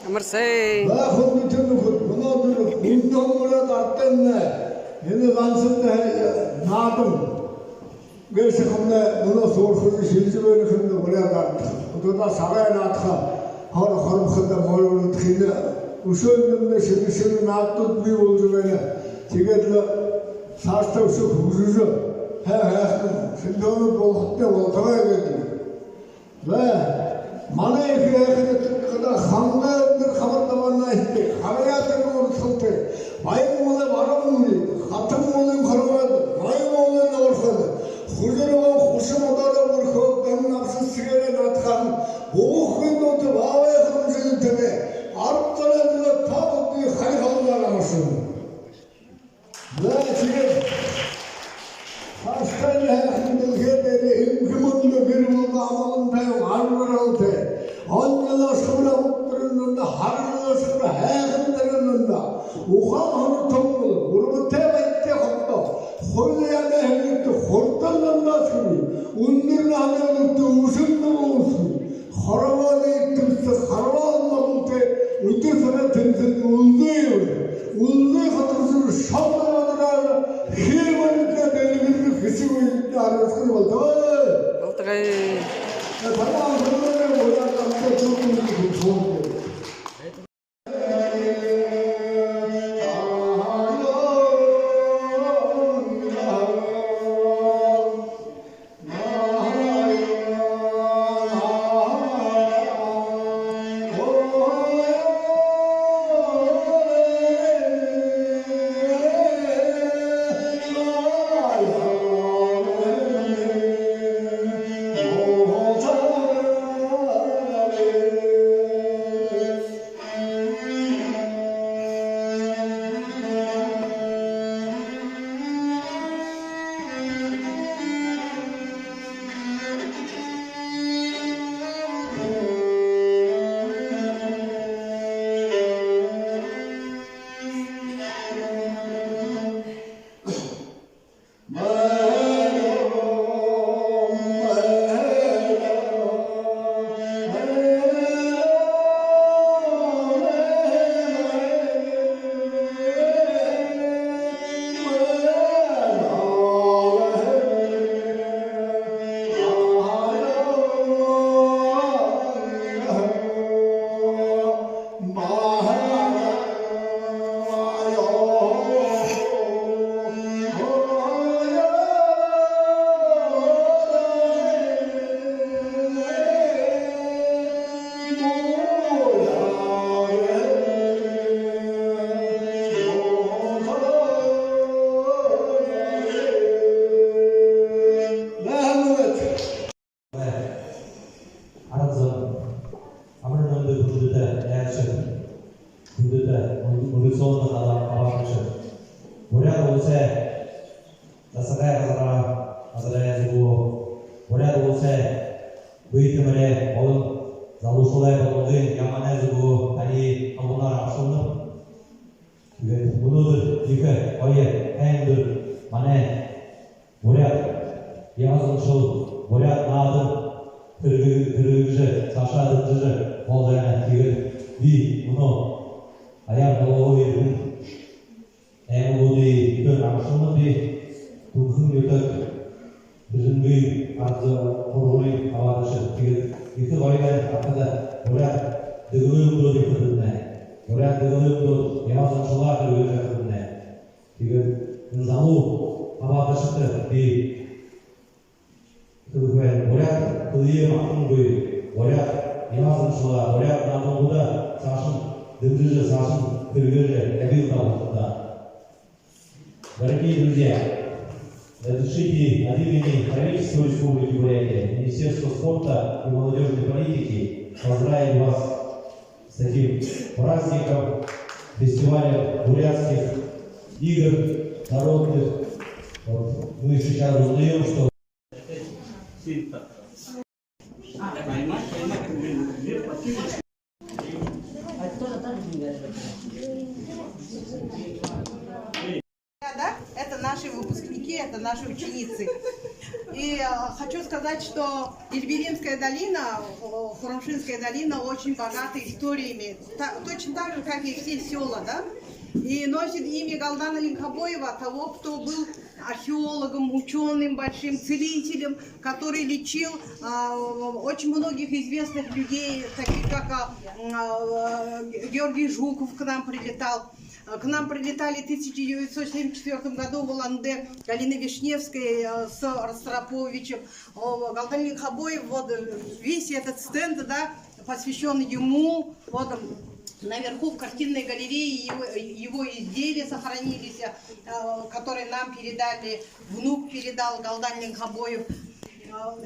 Mersi. Mana kadar hamdırdır haberdavarına işte hayatın ortasında bayım ola varam mı hatım ola karamadı bayım ola ne ortadı huzuruma hoşum odada vurko ben nasıl sigara natkan bu kıymetli bağaya kırmızı tebe arptalarında tabut bir hayvanlar amasın ve şimdi hastane hayatında geldi imkanlı bir bulma amalındayım arvaraltı Anneler sonra mutluğunda, harcılar sonra hayatlarında, uğurlu topluluğu, uğurlu tevhidde hatta, hollaya behirlikte, hortallarla sürü, undurla hanımlıkta, uzunlu olsun, haravalı ettimse, haravalı olmalıkta, uydursana temsilde ulduyor, ulduyor katırsın, şaplarlarla, hiyemalıkta belirli kışı uyukta arasını oldu. Tamam, Дорогие друзья, разрешите от имени правительства Республики Бурятия, Министерства спорта и молодежной политики поздравить вас с таким праздником, фестивалем бурятских игр народных. Вот. Мы сейчас узнаем, что это наши выпускники, это наши ученицы. И хочу сказать, что Ильберинская долина, Хурамшинская долина очень богата историями, точно так же, как и все села, да? И носит имя Галдана Линкобоева, того, кто был археологом, ученым, большим целителем, который лечил очень многих известных людей, таких как Георгий Жуков к нам прилетал. К нам прилетали в 1974 году в Улан-Удэ Галина Вишневская с Ростроповичем. Галдан Линкобоев, вот весь этот стенд, да, посвящен ему. Вот наверху в картинной галерее его изделия сохранились, которые нам передали, внук передал Галдан Линкобоев.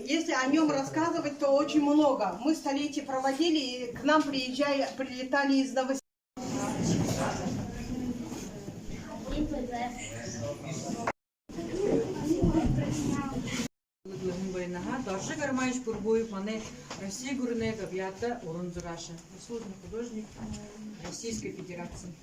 Если о нем рассказывать, то очень много. Мы столетие проводили, и к нам прилетали из Новосибирска. Даршик Армаевич Курбоев, мане Россия Гурная Габьята Урунзураша, заслуженный художник Российской Федерации.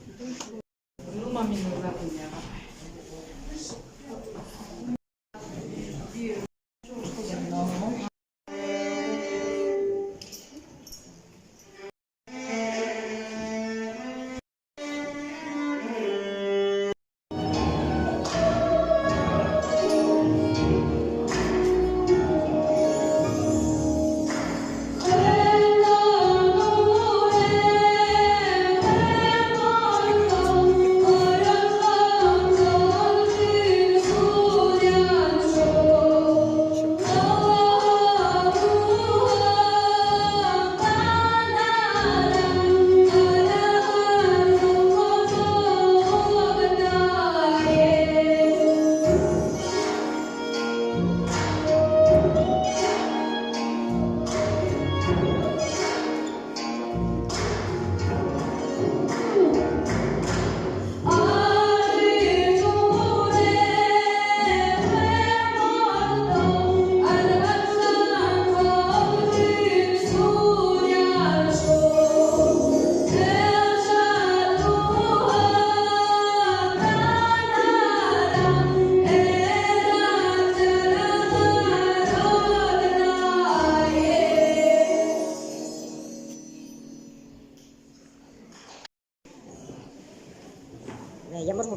Я, может,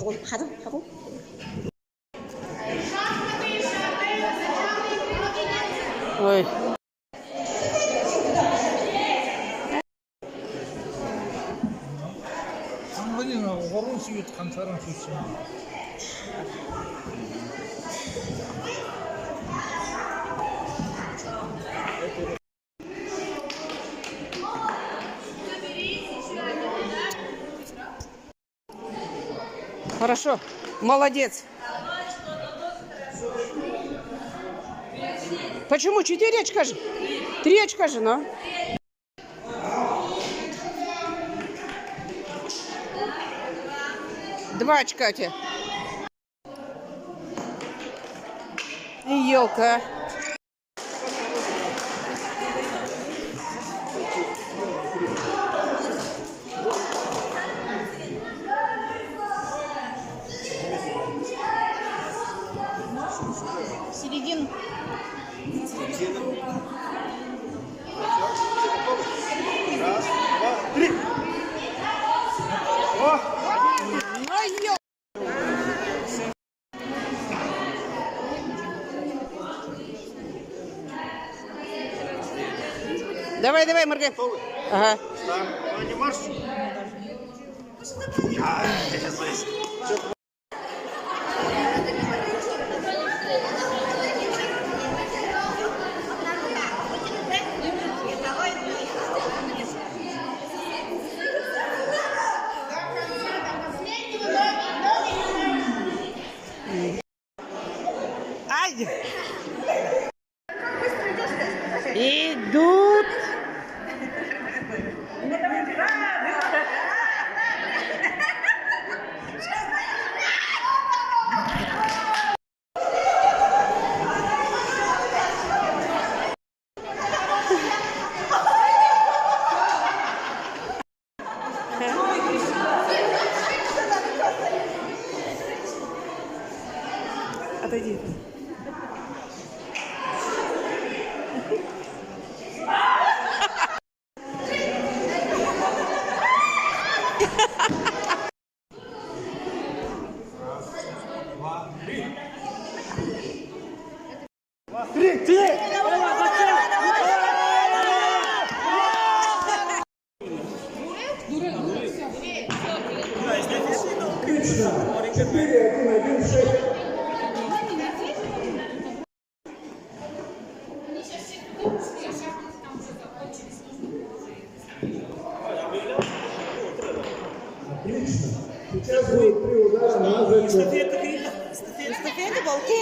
하고? Ой. 상관이나 호롱식이 간사람 좋지. Хорошо, молодец. Почему 4 очка же? 3 очка же, но. Два очка у тебя. Елка. Середину. Раз, два, три. Давай, давай, моргай. Ага. Не марш. Ай! Идут. Отлично. Сейчас будет 3 удара на зачет. Эстафета, балки.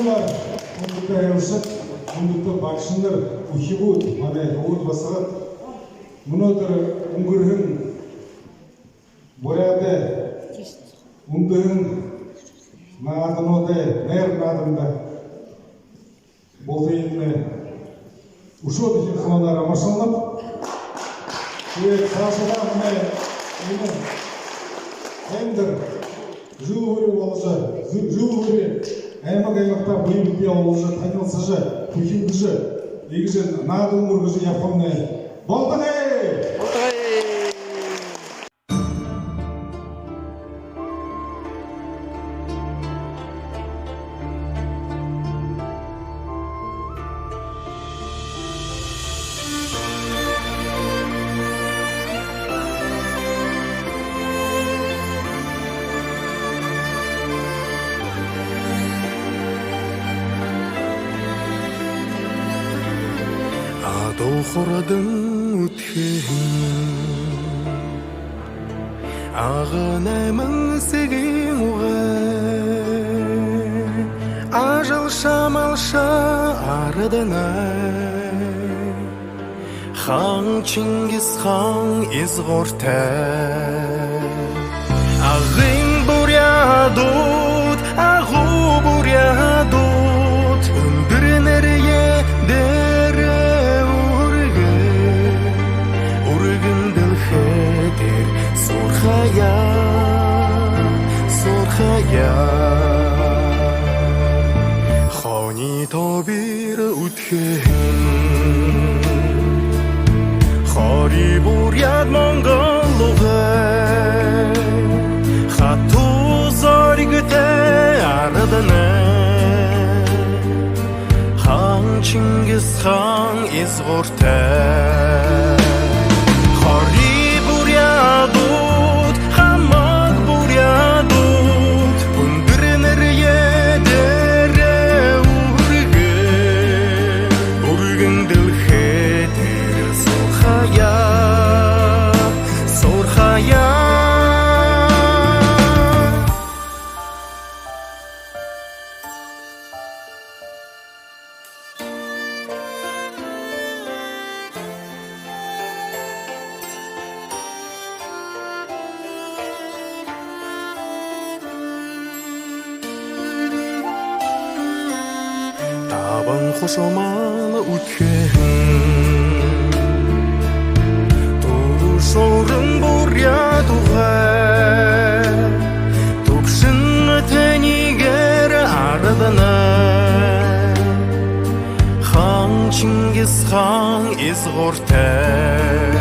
Var, ondukta yarışıp, ondukta bakışınlar uhibu, hani oğud basıgat, munodur ungurhun, boyada, ungurhun, naadın oda, ner naadında, boltayınlı, uşu dişin kımalar amaşanlıp, ve karşıdan ne, hendir, жүүрээ болжа жүүрээ аймагта буймтя болжа танилцажа бүхингжа эгж наадын мөргөж явхамны болдогэй Дохордын үтхэн Ағынаймын сеген уғай Ажыл шамалша арадынай Хан Чингис хан изғортай Ағын бурядут, ағу бурядут Үндірінерге Сурхая Хани тобир үтхэн Хари буряд монголугай Хату заригте араданай Хан Чингис хан изғортай Хари бурядут хамаг бурядут Үндірінерге дере Үрген ділхетер Сурхая Сурхая қошамалы өткен Шорын бурядуға Тупшын тәнігер ардына Хан Чингис хан изғортай